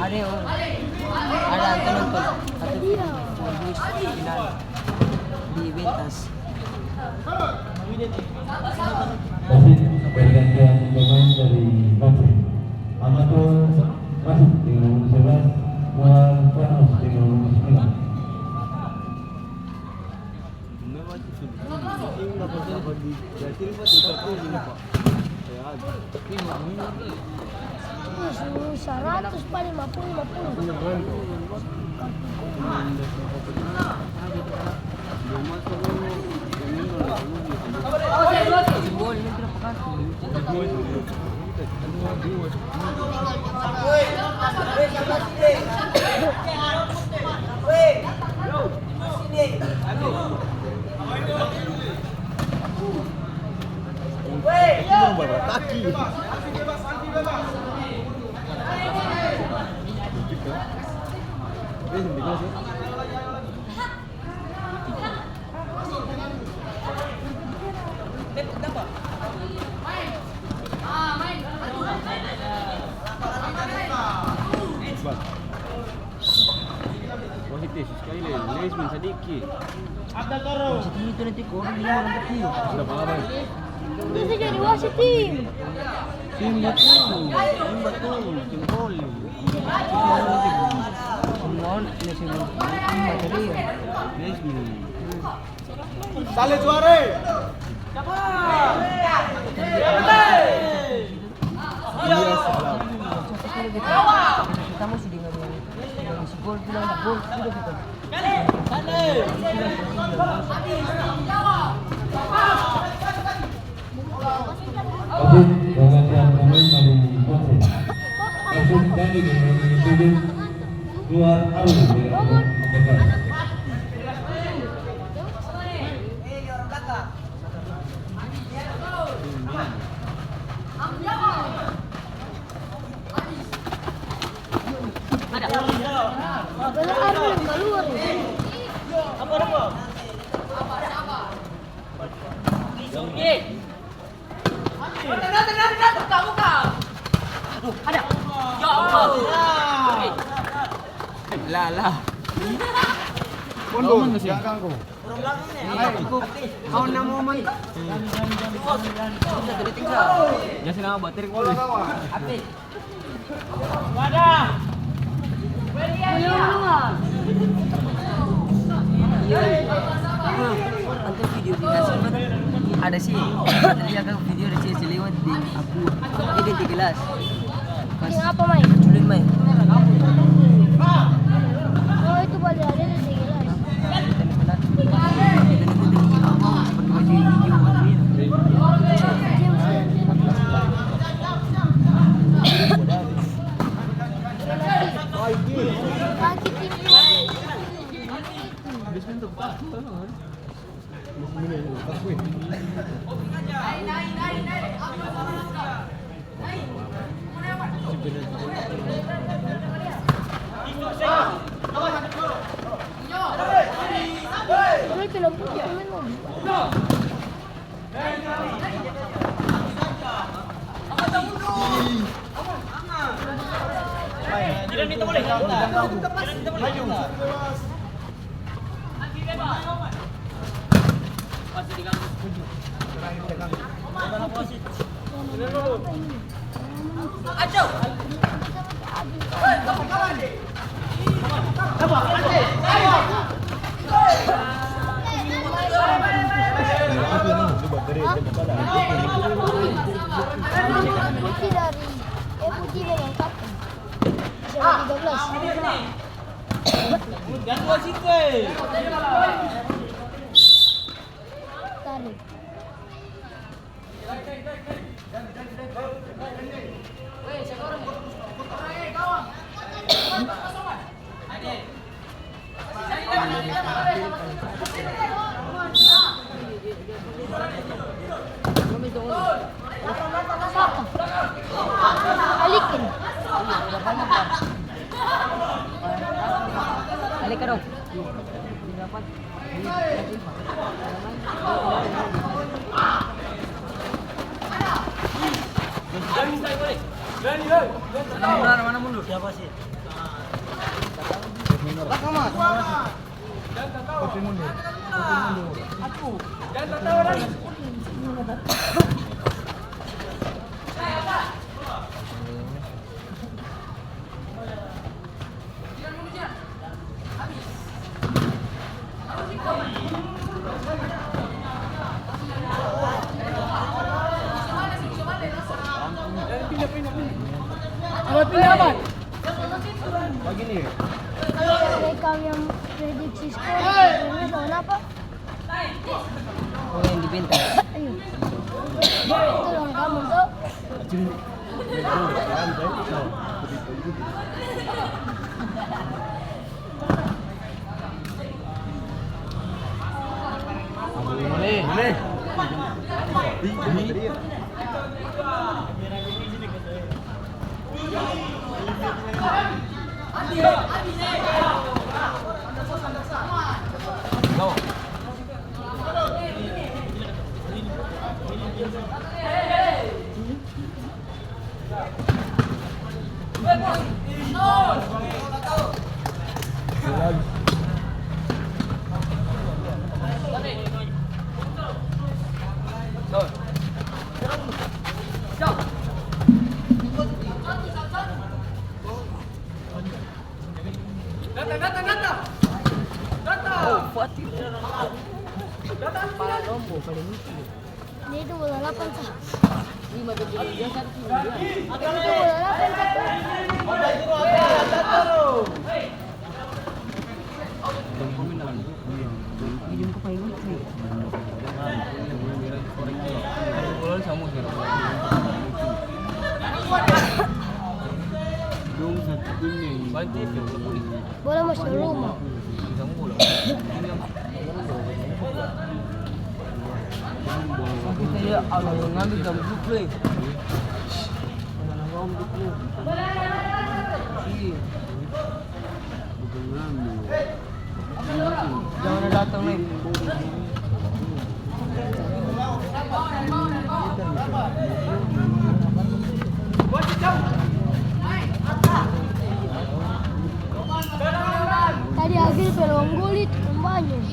Ada yang ada nonton atau bus final di Bentas. Wasit pergantian pemain dari Bangsa. Amatur masuk dengan nomor 11, Juan Panos dengan nomor 9. Seratus paling 50. Positif sekali Lesmin sedikit. Sedih itu nanti korang dia orang kecil. Sudah paham. Bisa jadi wasit tim. Tim betul, tim volley. Semua ini semua tim materi. Lesmin. Sale Juare. Kita mesti dengar yang si gol bilang gol sudah kita. Wasit pergantian pemain dari Bangsa. Wasit kami dengan nomor 7, Juan Panos dengan nomor 14. Lah. Pondok belakang kau. Kau nama momen. Sudah jadi tinggal. Jangan nama baterai Bola kawan. Untuk video dikasih ada sih. Lihat kan video ada sih lewat di aku. Ini di gelas. Yang apa main? Culin main. Oh itu boleh ada di gelas. Kaki tinggi. Ini film putih main mau. Tidak minta boleh. Putih dari putih dengan kapten. Bisa 13. Tarik. Balikin. Balik ka dong. Mana mundur? Siapa sih? Belakang mas. Kopi mundur. Begini. Mereka yang prediksi skor sebenarnya tahun apa? Oh yang dipinta. Ayo. Itu dong kamu tuh. Ini itu bola 8 sah. Itu bola 8 sah. Bola masuk rumah. Kita ya Allah ngambil jam play. Jangan datang nih. Tadi Agil peluang gol itu banyak.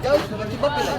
Jauh sudah tiba pilih.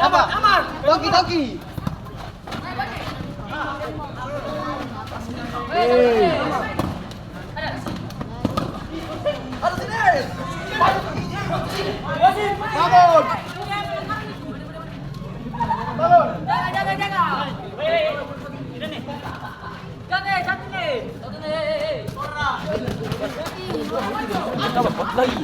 Aman. Doki. Hey. Ada sini. Kita dapat lagi.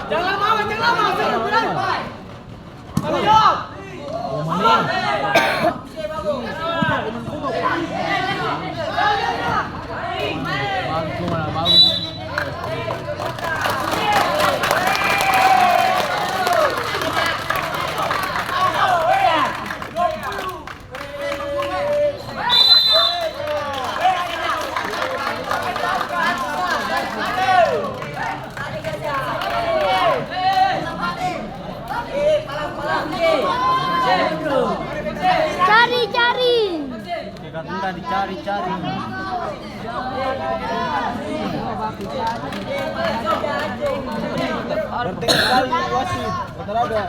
Jangan lama. Cari. Enggak dicari-cari. Penting sekali wasit. Betul ada.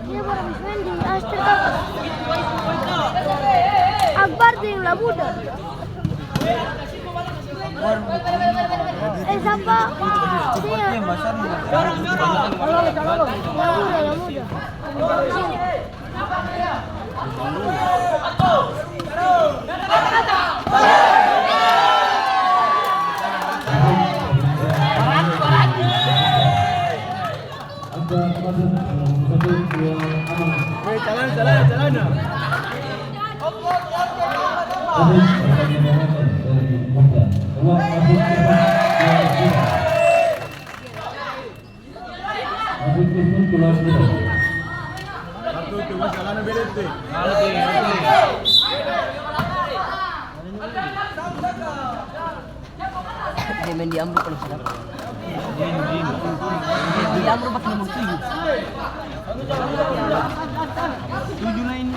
Dia baru main di Astel Akbar di La Muda. Siapa? Dia. La Muda. Jalan. Dia main di Amro kalau sedap. Di Amro pakai nomor 7. 7 lain.